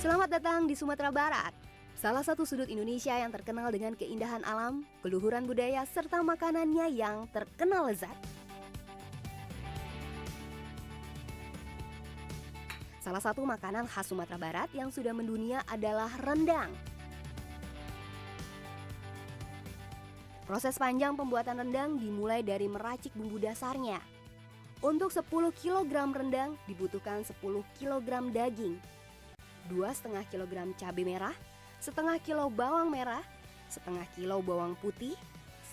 Selamat datang di Sumatera Barat, salah satu sudut Indonesia yang terkenal dengan keindahan alam, keluhuran budaya, serta makanannya yang terkenal lezat. Salah satu makanan khas Sumatera Barat yang sudah mendunia adalah rendang. Proses panjang pembuatan rendang dimulai dari meracik bumbu dasarnya. Untuk 10 kg rendang dibutuhkan 10 kg daging, 2,5 kg cabai merah, setengah kilo bawang merah, setengah kilo bawang putih,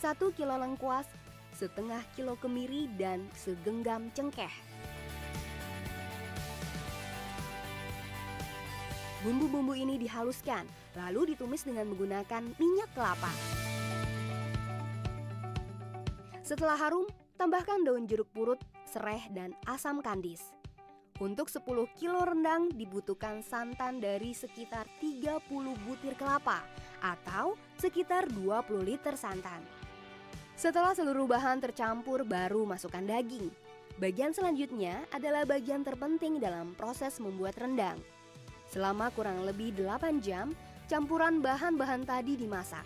1 kilo lengkuas, setengah kilo kemiri, dan segenggam cengkeh. Bumbu-bumbu ini dihaluskan, lalu ditumis dengan menggunakan minyak kelapa. Setelah harum, tambahkan daun jeruk purut, sereh, dan asam kandis. Untuk 10 kilo rendang dibutuhkan santan dari sekitar 30 butir kelapa atau sekitar 20 liter santan. Setelah seluruh bahan tercampur, baru masukkan daging. Bagian selanjutnya adalah bagian terpenting dalam proses membuat rendang. Selama kurang lebih 8 jam, campuran bahan-bahan tadi dimasak.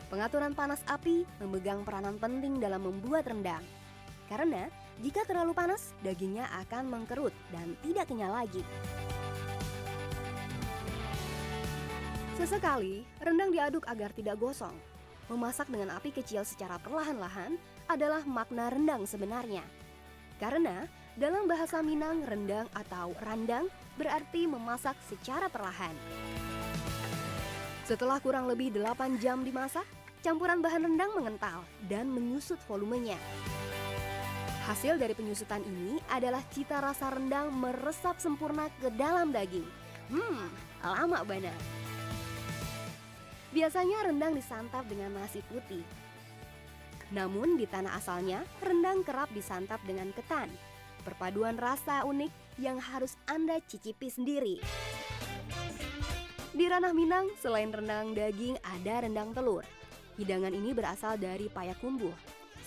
Pengaturan panas api memegang peranan penting dalam membuat rendang. Karena jika terlalu panas, dagingnya akan mengkerut dan tidak kenyal lagi. Sesekali, rendang diaduk agar tidak gosong. Memasak dengan api kecil secara perlahan-lahan adalah makna rendang sebenarnya. Karena dalam bahasa Minang, rendang atau randang berarti memasak secara perlahan. Setelah kurang lebih 8 jam dimasak, campuran bahan rendang mengental dan menyusut volumenya. Hasil dari penyusutan ini adalah cita rasa rendang meresap sempurna ke dalam daging. Lama banget. Biasanya rendang disantap dengan nasi putih. Namun di tanah asalnya, rendang kerap disantap dengan ketan. Perpaduan rasa unik yang harus Anda cicipi sendiri. Di ranah Minang, selain rendang daging, ada rendang telur. Hidangan ini berasal dari Payakumbuh,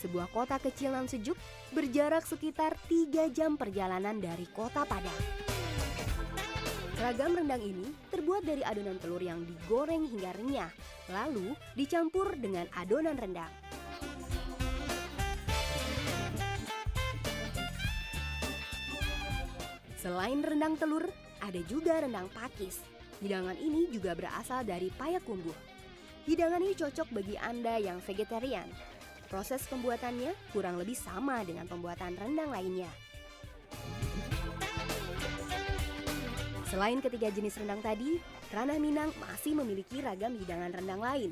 sebuah kota kecil nan sejuk berjarak sekitar 3 jam perjalanan dari kota Padang. Ragam rendang ini terbuat dari adonan telur yang digoreng hingga renyah, lalu dicampur dengan adonan rendang. Selain rendang telur, ada juga rendang pakis. Hidangan ini juga berasal dari Payakumbuh. Hidangan ini cocok bagi Anda yang vegetarian. Proses pembuatannya kurang lebih sama dengan pembuatan rendang lainnya. Selain ketiga jenis rendang tadi, ranah Minang masih memiliki ragam hidangan rendang lain.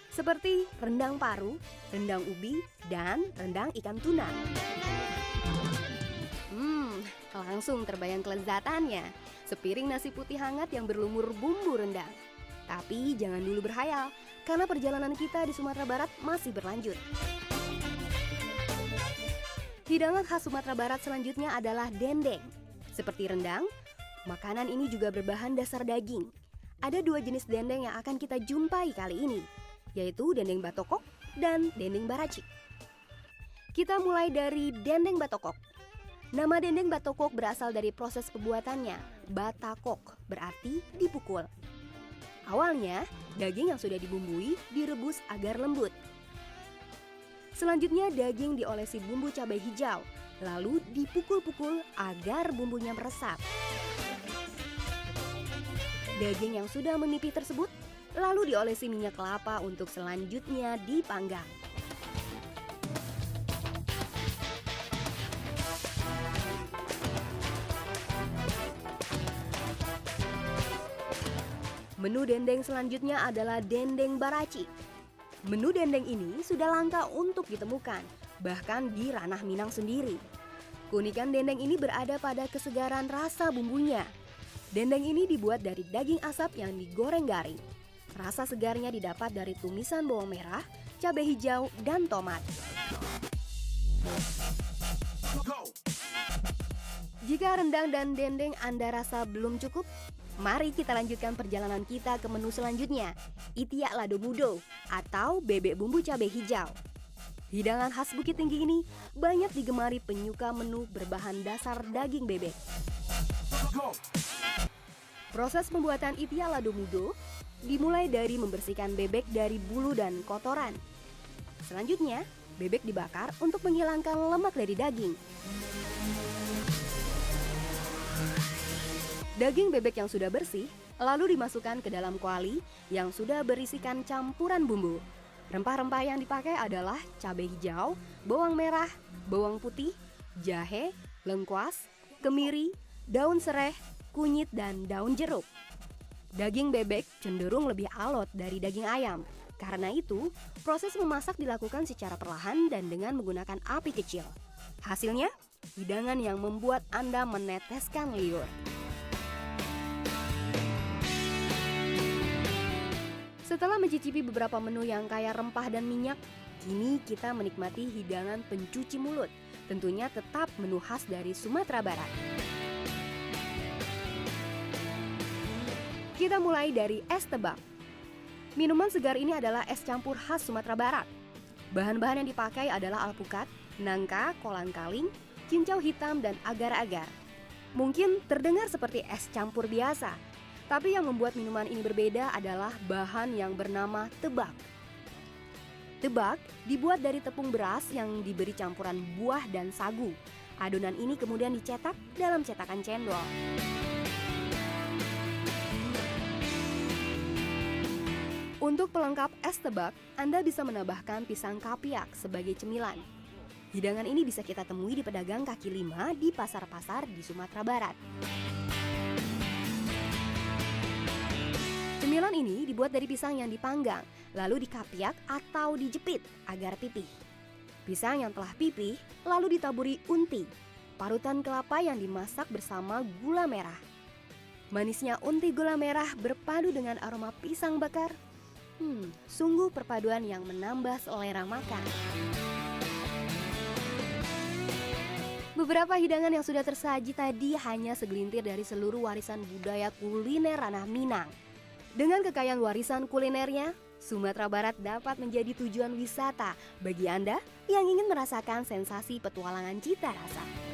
Seperti rendang paru, rendang ubi, dan rendang ikan tuna. Langsung terbayang kelezatannya. Sepiring nasi putih hangat yang berlumur bumbu rendang. Tapi jangan dulu berhayal, karena perjalanan kita di Sumatera Barat masih berlanjut. Hidangan khas Sumatera Barat selanjutnya adalah dendeng. Seperti rendang, makanan ini juga berbahan dasar daging. Ada 2 jenis dendeng yang akan kita jumpai kali ini, yaitu dendeng batokok dan dendeng baracik. Kita mulai dari dendeng batokok. Nama dendeng batokok berasal dari proses pembuatannya. Batakok berarti dipukul. Awalnya, daging yang sudah dibumbui direbus agar lembut. Selanjutnya, daging diolesi bumbu cabai hijau, lalu dipukul-pukul agar bumbunya meresap. Daging yang sudah memipih tersebut, lalu diolesi minyak kelapa untuk selanjutnya dipanggang. Menu dendeng selanjutnya adalah dendeng baracik. Menu dendeng ini sudah langka untuk ditemukan, bahkan di ranah Minang sendiri. Keunikan dendeng ini berada pada kesegaran rasa bumbunya. Dendeng ini dibuat dari daging asap yang digoreng garing. Rasa segarnya didapat dari tumisan bawang merah, cabai hijau, dan tomat. Jika rendang dan dendeng Anda rasa belum cukup, mari kita lanjutkan perjalanan kita ke menu selanjutnya, itiak lado mudo atau bebek bumbu cabai hijau. Hidangan khas Bukit Tinggi ini banyak digemari penyuka menu berbahan dasar daging bebek. Proses pembuatan itia lado mudo dimulai dari membersihkan bebek dari bulu dan kotoran. Selanjutnya, bebek dibakar untuk menghilangkan lemak dari daging. Daging bebek yang sudah bersih lalu dimasukkan ke dalam kuali yang sudah berisikan campuran bumbu. Rempah-rempah yang dipakai adalah cabai hijau, bawang merah, bawang putih, jahe, lengkuas, kemiri, daun serai, kunyit, dan daun jeruk. Daging bebek cenderung lebih alot dari daging ayam. Karena itu, proses memasak dilakukan secara perlahan dan dengan menggunakan api kecil. Hasilnya, hidangan yang membuat Anda meneteskan liur. Setelah mencicipi beberapa menu yang kaya rempah dan minyak, kini kita menikmati hidangan pencuci mulut. Tentunya tetap menu khas dari Sumatera Barat. Kita mulai dari es tebak. Minuman segar ini adalah es campur khas Sumatera Barat. Bahan-bahan yang dipakai adalah alpukat, nangka, kolang-kaling, cincau hitam, dan agar-agar. Mungkin terdengar seperti es campur biasa, tapi yang membuat minuman ini berbeda adalah bahan yang bernama tebak. Tebak dibuat dari tepung beras yang diberi campuran buah dan sagu. Adonan ini kemudian dicetak dalam cetakan cendol. Untuk pelengkap es tebak, Anda bisa menambahkan pisang kapiak sebagai cemilan. Hidangan ini bisa kita temui di pedagang kaki lima di pasar-pasar di Sumatera Barat. Cemilan ini dibuat dari pisang yang dipanggang, lalu dikapiak atau dijepit agar pipih. Pisang yang telah pipih lalu ditaburi unti, parutan kelapa yang dimasak bersama gula merah. Manisnya unti gula merah berpadu dengan aroma pisang bakar. Sungguh perpaduan yang menambah selera makan. Beberapa hidangan yang sudah tersaji tadi hanya segelintir dari seluruh warisan budaya kuliner ranah Minang. Dengan kekayaan warisan kulinernya, Sumatera Barat dapat menjadi tujuan wisata bagi Anda yang ingin merasakan sensasi petualangan cita rasa.